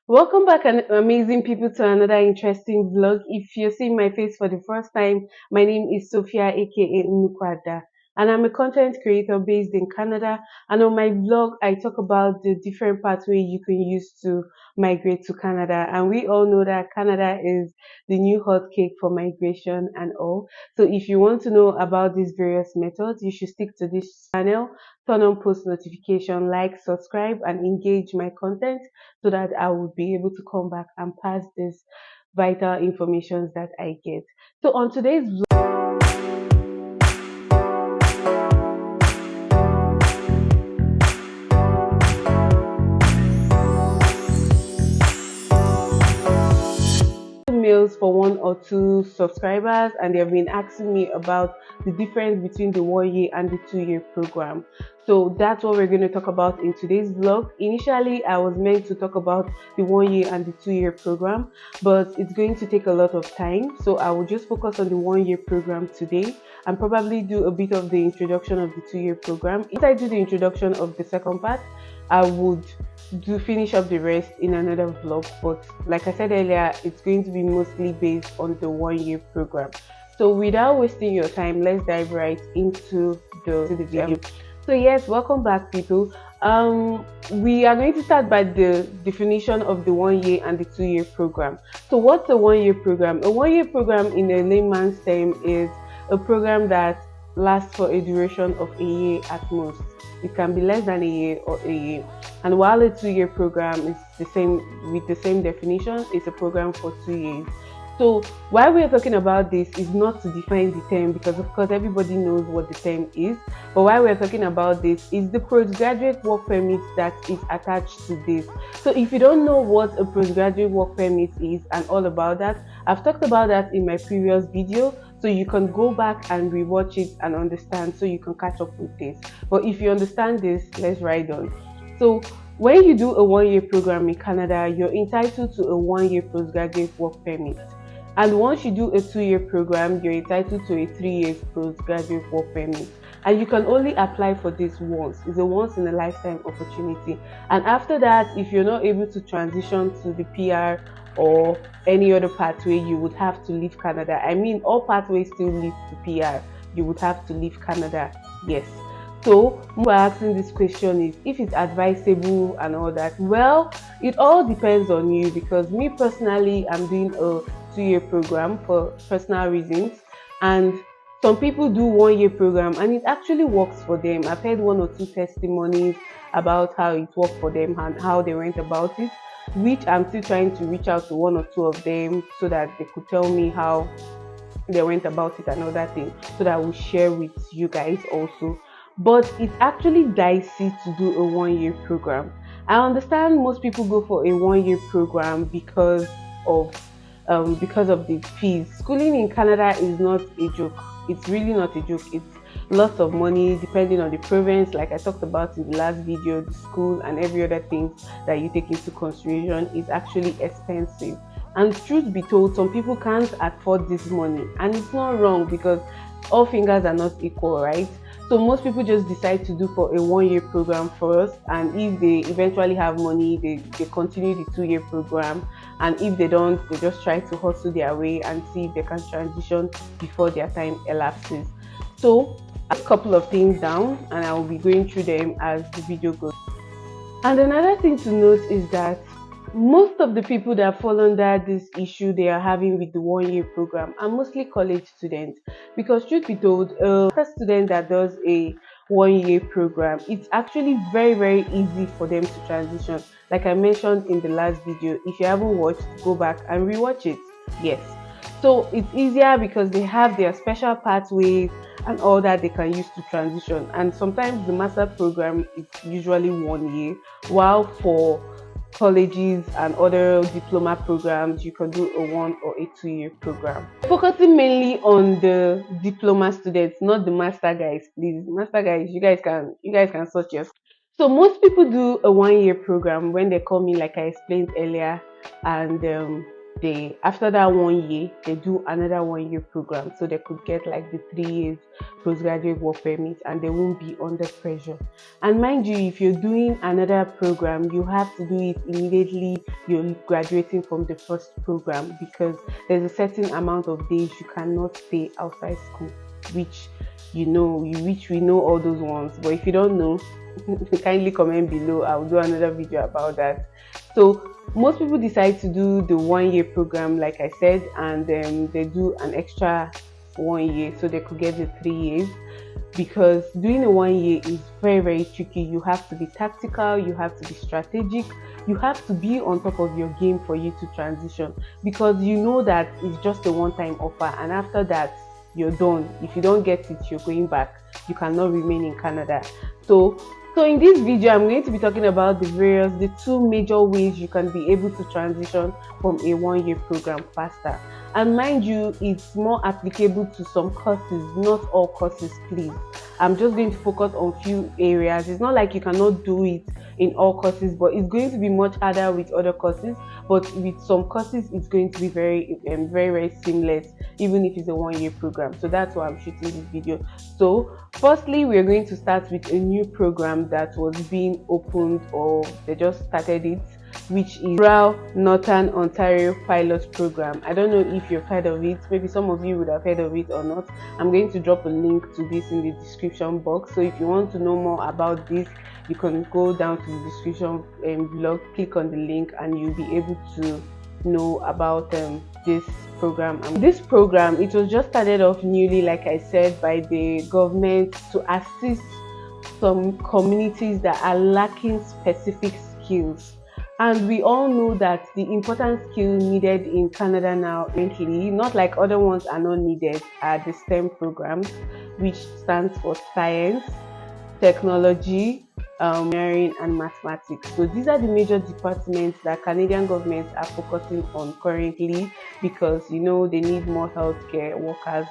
Welcome back, amazing people, to another interesting vlog. If you're seeing my face for the first time, my name is Sophia, aka NnukwuAda, and I'm a content creator based in Canada. And on my vlog, I talk about the different pathway you can use to migrate to Canada. And we all know that Canada is the new hot cake for migration and all. So if you want to know about these various methods, you should stick to this channel, turn on post notification, like, subscribe, and engage my content so that I would be able to come back and pass this vital information that I get. So on today's mails for one or two subscribers, and they have been asking me about the difference between the 1 year and the 2 year program. So that's what we're going to talk about in today's vlog. Initially, I was meant to talk about the 1 year and the 2 year program, but it's going to take a lot of time. So I will just focus on the 1 year program today and probably do a bit of the introduction of the 2 year program. If I do the introduction of the second part, I would do finish up the rest in another vlog, but like I said earlier, it's going to be mostly based on the 1 year program. So without wasting your time, let's dive right into the video. So yes, welcome back, people. We are going to start by the definition of the 1 year and the 2 year program. So what's a 1 year program? A 1 year program in a layman's term is a program that lasts for a duration of a year at most. It can be less than a year or a year. And while a 2 year program is the same with the same definition, it's a program for 2 years. So why we are talking about this is not to define the term, because of course everybody knows what the term is, but why we're talking about this is the postgraduate work permit that is attached to this. So if you don't know what a postgraduate work permit is and all about that, I've talked about that in my previous video, so you can go back and rewatch it and understand, so you can catch up with this. But if you understand this, let's ride on. So when you do a 1 year program in Canada, you're entitled to a 1 year postgraduate work permit. And once you do a 2 year program, you're entitled to a 3 year postgraduate work permit. And you can only apply for this once. It's a once in a lifetime opportunity. And after that, if you're not able to transition to the PR or any other pathway, you would have to leave Canada. I mean, all pathways still lead to PR. You would have to leave Canada. Yes. So, we're asking this question is if it's advisable and all that. Well, it all depends on you, because me personally, I'm doing a 2 year program for personal reasons, and some people do 1 year program and it actually works for them. I've heard one or two testimonies about how it worked for them and how they went about it, which I'm still trying to reach out to one or two of them so that they could tell me how they went about it and all that thing, so that I will share with you guys also. But it's actually dicey to do a 1 year program. I understand most people go for a 1 year program because of the fees. Schooling in Canada is not a joke. It's really not a joke. It's lots of money depending on the province. Like I talked about in the last video, the school and every other thing that you take into consideration is actually expensive. And truth be told, some people can't afford this money, and it's not wrong, because all fingers are not equal, right? So most people just decide to do for a 1 year program first, and if they eventually have money, they continue the 2 year program, and if they don't, they just try to hustle their way and see if they can transition before their time elapses. So a couple of things down, and I will be going through them as the video goes. And another thing to note is that most of the people that fall under this issue they are having with the 1 year program are mostly college students, because truth be told, a student that does a 1 year program, it's actually very easy for them to transition. Like I mentioned in the last video, if you haven't watched, go back and rewatch it. Yes, so it's easier because they have their special pathways and all that they can use to transition. And sometimes the master program is usually 1 year, while for colleges and other diploma programs you can do a 1 or a 2 year program. Focusing mainly on the diploma students, not the master guys, please. Master guys, you guys can sort yourself. So most people do a 1 year program when they call me, like I explained earlier, and they, after that 1 year, they do another 1 year program, so they could get like the 3 years postgraduate work permit and they won't be under pressure. And mind you, if you're doing another program, you have to do it immediately you're graduating from the first program, because there's a certain amount of days you cannot stay outside school, which which we know all those ones. But if you don't know, kindly comment below. I'll do another video about that. So most people decide to do the 1 year program, like I said, and they do an extra 1 year so they could get the 3 years, because doing a 1 year is very, very tricky. You have to be tactical, you have to be strategic, you have to be on top of your game for you to transition, because you know that it's just a one-time offer, and after that you're done. If you don't get it, you're going back. You cannot remain in Canada. So in this video, I'm going to be talking about the two major ways you can be able to transition from a 1 year program faster. And mind you, it's more applicable to some courses, not all courses, please. I'm just going to focus on few areas. It's not like you cannot do it in all courses, but it's going to be much harder with other courses. But with some courses, it's going to be very, very seamless, even if it's a 1 year program. So that's why I'm shooting this video. So firstly, we're going to start with a new program that was being opened, or they just started it, which is Northern Ontario Pilot Program. I don't know if you've heard of it. Maybe some of you would have heard of it or not. I'm going to drop a link to this in the description box. So if you want to know more about this, you can go down to the description below, click on the link, and you'll be able to know about this program. And this program, it was just started off newly, like I said, by the government to assist some communities that are lacking specific skills. And we all know that the important skill needed in Canada now, currently, not like other ones are not needed, are the STEM programs, which stands for science, technology, engineering and mathematics. So these are the major departments that Canadian governments are focusing on currently, because they need more healthcare workers,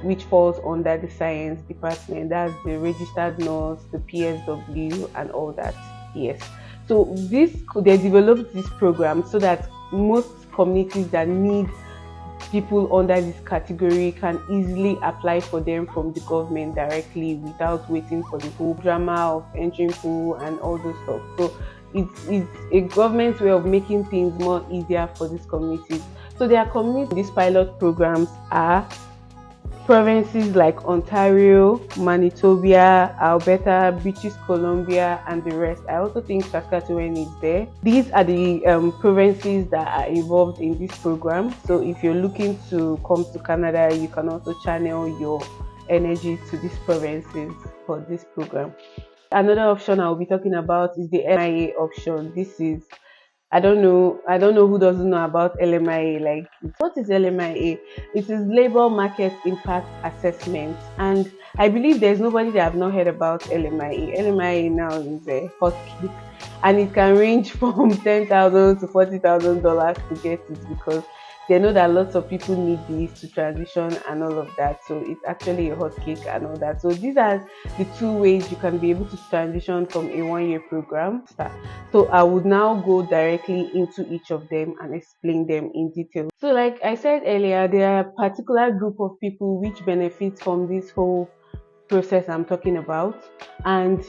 which falls under the science department. That's the registered nurse, the PSW and all that. Yes. So they developed this program so that most communities that need people under this category can easily apply for them from the government directly, without waiting for the whole drama of entering pool and all those stuff. So it's a government way of making things more easier for these communities. So there are communities. These pilot programs are provinces like Ontario, Manitoba, Alberta, British Columbia, and the rest. I also think Saskatchewan is there. These are the provinces that are involved in this program. So if you're looking to come to Canada, you can also channel your energy to these provinces for this program. Another option I'll be talking about is the LMIA option. This is, I don't know who doesn't know about LMIA. Like, what is LMIA? It is Labor Market Impact Assessment, and I believe there's nobody that have not heard about LMIA. LMIA now is a hot cake, and it can range from $10,000 to $40,000 to get it, because they know that lots of people need this to transition and all of that. So it's actually a hot cake and all that. So these are the two ways you can be able to transition from a 1 year program. So I would now go directly into each of them and explain them in detail. So like I said earlier, there are a particular group of people which benefit from this whole process I'm talking about, and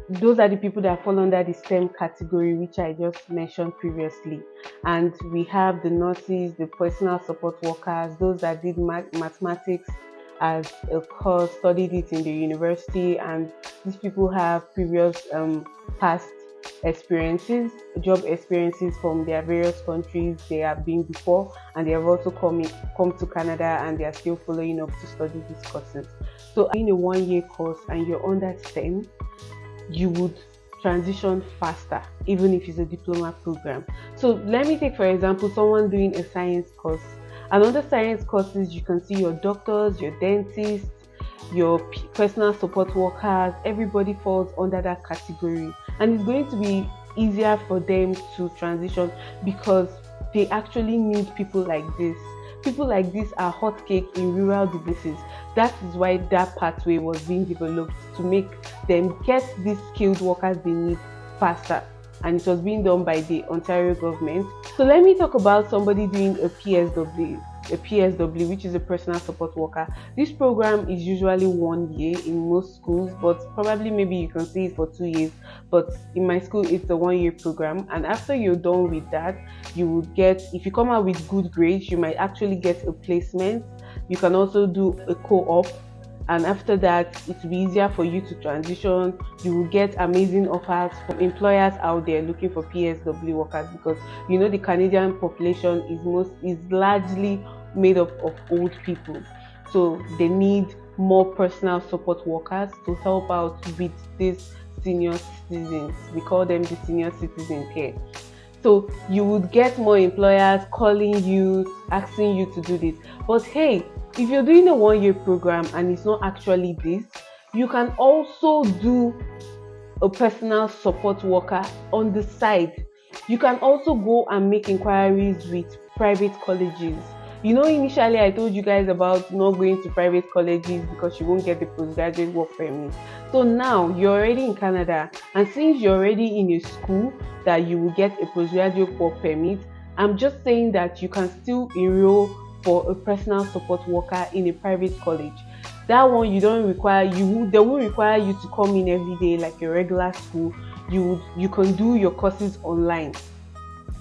those are the people that fall under the STEM category, which I just mentioned previously. And we have the nurses, the personal support workers, those that did mathematics as a course, studied it in the university, and these people have previous past experiences, job experiences from their various countries they have been before, and they have also come to Canada, and they are still following up to study these courses. So in a 1 year course and you're under STEM, you would transition faster, even if it's a diploma program. So let me take, for example, someone doing a science course. And under science courses, you can see your doctors, your dentists, your personal support workers. Everybody falls under that category, and it's going to be easier for them to transition, because they actually need people like this. People like this are hotcake in rural businesses. That is why that pathway was being developed, to make them get these skilled workers they need faster. and it was being done by the Ontario government. So let me talk about somebody doing a PSW. A PSW, which is a personal support worker. This program is usually 1 year in most schools, but probably maybe you can see it for 2 years. But in my school, it's a 1 year program, and after you're done with that, you would get, if you come out with good grades, you might actually get a placement. You can also do a co-op, and after that it will be easier for you to transition. You will get amazing offers from employers out there looking for PSW workers, because you know the Canadian population is largely made up of old people, so they need more personal support workers to help out with these senior citizens. We call them the senior citizens here. So you would get more employers calling you, asking you to do this. But hey, if you're doing a 1 year program and it's not actually this, you can also do a personal support worker on the side. You can also go and make inquiries with private colleges. You know, initially I told you guys about not going to private colleges because you won't get the postgraduate work permit. So now you're already in Canada, and since you're already in a school that you will get a postgraduate work permit, I'm just saying that you can still enroll for a personal support worker in a private college. That one you don't require, they won't require you to come in every day like a regular school. You can do your courses online,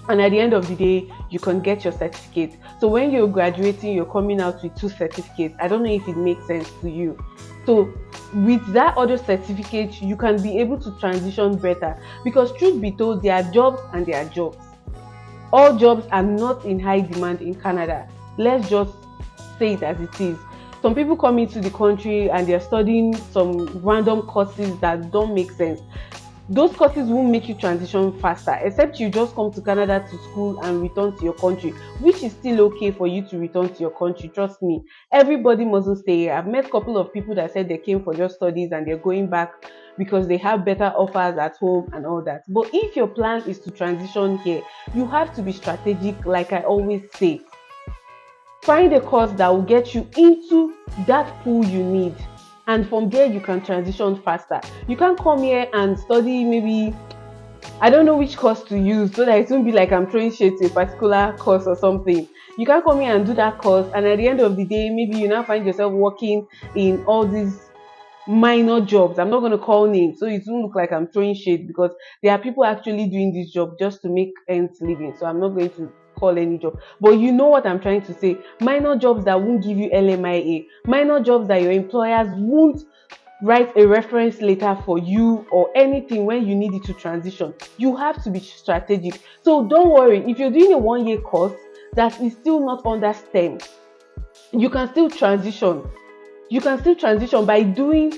and at the end of the day you can get your certificate. So when you're graduating, you're coming out with 2 certificates. I don't know if it makes sense to you. So with that other certificate, you can be able to transition better, because truth be told, there are jobs and there are jobs. All jobs are not in high demand in Canada. Let's just say it as it is. Some people come into the country and they're studying some random courses that don't make sense. Those courses won't make you transition faster, except you just come to Canada to school and return to your country, which is still okay for you to return to your country. Trust me, everybody mustn't stay here. I've met a couple of people that said they came for just studies and they're going back because they have better offers at home and all that. But if your plan is to transition here, you have to be strategic, like I always say. Find a course that will get you into that pool you need, and from there you can transition faster. You can't come here and study, maybe I don't know which course to use, so that it won't be like I'm throwing shade to a particular course or something. You can't come here and do that course, and at the end of the day, maybe you now find yourself working in all these minor jobs. I'm not going to call names, so it won't look like I'm throwing shade, because there are people actually doing this job just to make ends living. So I'm not going to call any job, but you know what I'm trying to say. Minor jobs that won't give you LMIA, minor jobs that your employers won't write a reference letter for you or anything when you need it to transition. You have to be strategic. So don't worry, if you're doing a 1 year course that is still not under STEM, you can still transition. You can still transition by doing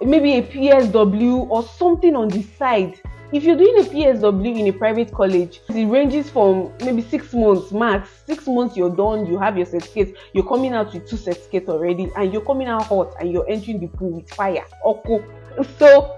maybe a PSW or something on the side. If you're doing a PSW in a private college, it ranges from maybe 6 months max. 6 months you're done, you have your certificate, you're coming out with 2 certificates already, and you're coming out hot and you're entering the pool with fire. Okay. So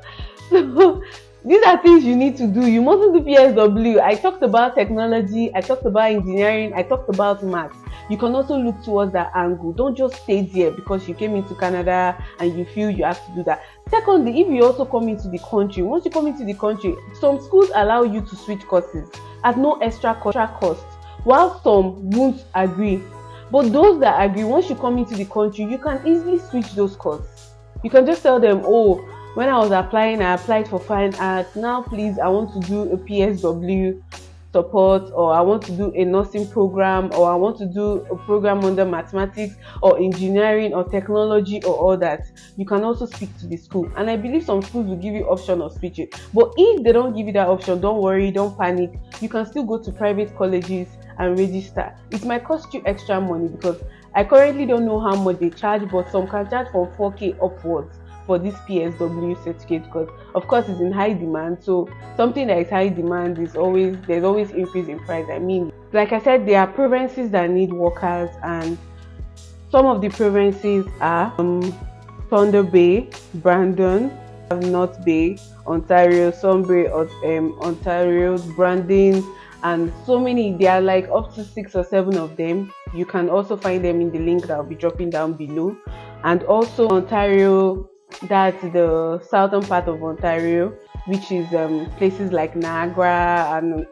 these are things you need to do. You mustn't do PSW. I talked about technology, I talked about engineering, I talked about maths. You can also look towards that angle. Don't just stay there because you came into Canada and you feel you have to do that. Secondly, if you also come into the country, once you come into the country, some schools allow you to switch courses at no extra cost, while some won't agree. But those that agree, once you come into the country, you can easily switch those courses. You can just tell them, oh, when I was applying, I applied for fine arts. Now, please, I want to do a PSW support, or I want to do a nursing program, or I want to do a program under mathematics or engineering or technology or all that. You can also speak to the school, and I believe some schools will give you option of switching. But if they don't give you that option, don't worry, don't panic. You can still go to private colleges and register. It might cost you extra money, because I currently don't know how much they charge, but some can charge from 4K upwards for this PSW certificate, because of course it's in high demand. So something that is high demand, there's always increase in price. I mean, like I said, there are provinces that need workers, and some of the provinces are Thunder Bay, Brandon, North Bay, Ontario, Sunbury, Ontario, Brandon, and so many. There are like up to 6 or 7 of them. You can also find them in the link that I'll be dropping down below. And also Ontario, that's the southern part of Ontario. which is places like Niagara and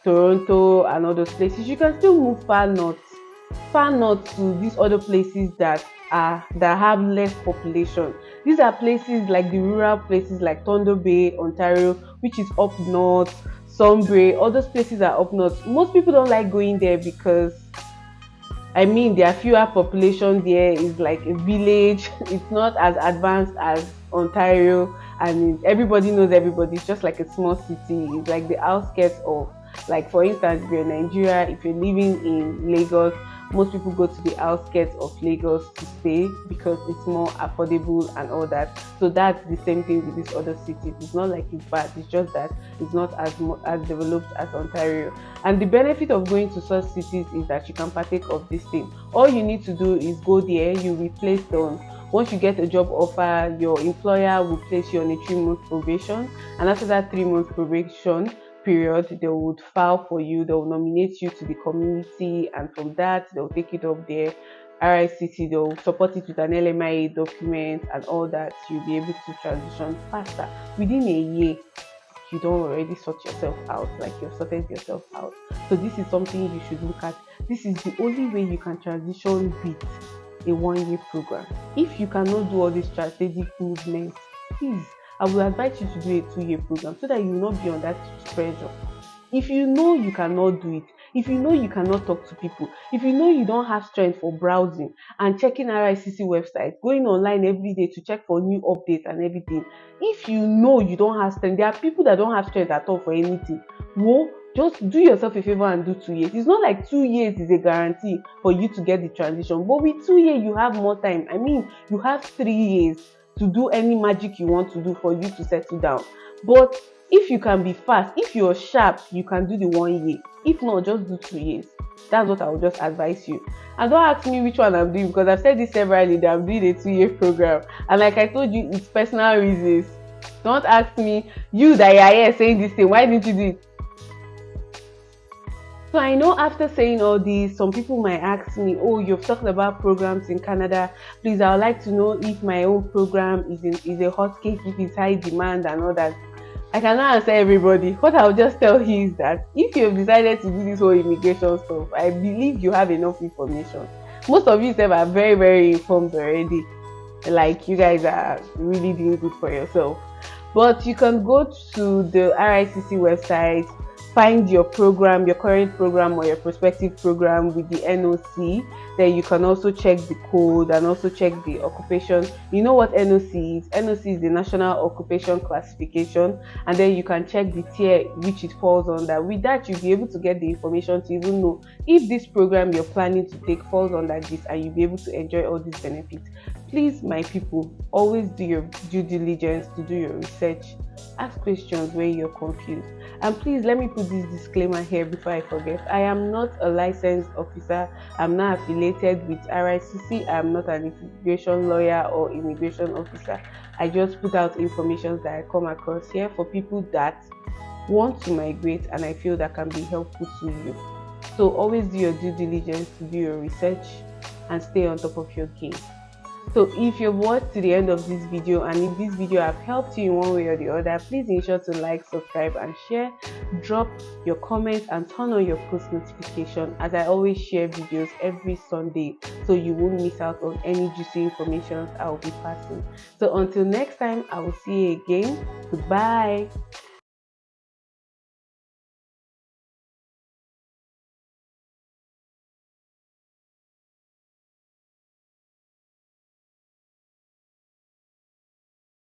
Toronto and all those places, you can still move far north to these other places that have less population. These are places like the rural places like Thunder Bay, Ontario, which is up north, Sunbury, all those places are up north. Most people don't like going there because there are fewer population there. It's like a village. It's not as advanced as Ontario, and everybody knows everybody. It's just like a small city. It's like the outskirts of, like for instance, if you're in Nigeria, if you're living in Lagos, most people go to the outskirts of Lagos to stay because it's more affordable and all that. So that's the same thing with these other cities. It's not like it's bad. It's just that it's not as developed as Ontario. And the benefit of going to such cities is that you can partake of this thing. All you need to do is go there. You be placed on. Once you get a job offer, your employer will place you on a 3-month probation, and after that 3-month probation period, they would file for you. They will nominate you to the community, and from that they'll take it up there. RICC, they'll support it with an LMIA document and all that. You'll be able to transition faster. Within a year, you don't already sort yourself out, like you've sorted yourself out. So this is something you should look at. This is the only way you can transition with a 1-year program. If you cannot do all these strategic movements, please, I would advise you to do a 2-year program so that you will not be on that pressure. If you know you cannot do it, if you know you cannot talk to people, if you know you don't have strength for browsing and checking RICC website, going online every day to check for new updates and everything, if you know you don't have strength, there are people that don't have strength at all for anything. Whoa, just do yourself a favor and do 2 years. It's not like 2 years is a guarantee for you to get the transition, but with 2 years you have more time. You have 3 years to do any magic you want to do for you to settle down. But if you can be fast, if you're sharp, you can do the 1 year. If not, just do 2 years. That's what I would just advise you. And don't ask me which one I'm doing, because I've said this severally that I'm doing a 2-year program. And like I told you, it's personal reasons. Don't ask me, you that you're here saying this thing, why didn't you do it? So I know after saying all this, some people might ask me, oh, you've talked about programs in Canada. Please, I would like to know if my own program is a hot cake, if it's high demand and all that. I cannot answer everybody. What I'll just tell you is that if you've decided to do this whole immigration stuff, I believe you have enough information. Most of you are very, very informed already. Like, you guys are really doing good for yourself. But you can go to the RICC website, find your program, your current program or your prospective program with the NOC. Then you can also check the code and also check the occupation. You know what NOC is? NOC is the National Occupation Classification, and then you can check the tier which it falls under. With that, you'll be able to get the information to even know if this program you're planning to take falls under this, and you'll be able to enjoy all these benefits. Please, my people, always do your due diligence to do your research. Ask questions when you're confused. And please, let me put this disclaimer here before I forget. I am not a licensed officer. I'm not affiliated with RICC. I am not an immigration lawyer or immigration officer. I just put out information that I come across here for people that want to migrate and I feel that can be helpful to you. So always do your due diligence to do your research and stay on top of your game. So if you've watched to the end of this video and if this video have helped you in one way or the other, please ensure to like, subscribe and share. Drop your comments and turn on your post notification, as I always share videos every Sunday so you won't miss out on any juicy information I will be passing. So until next time, I will see you again. Goodbye.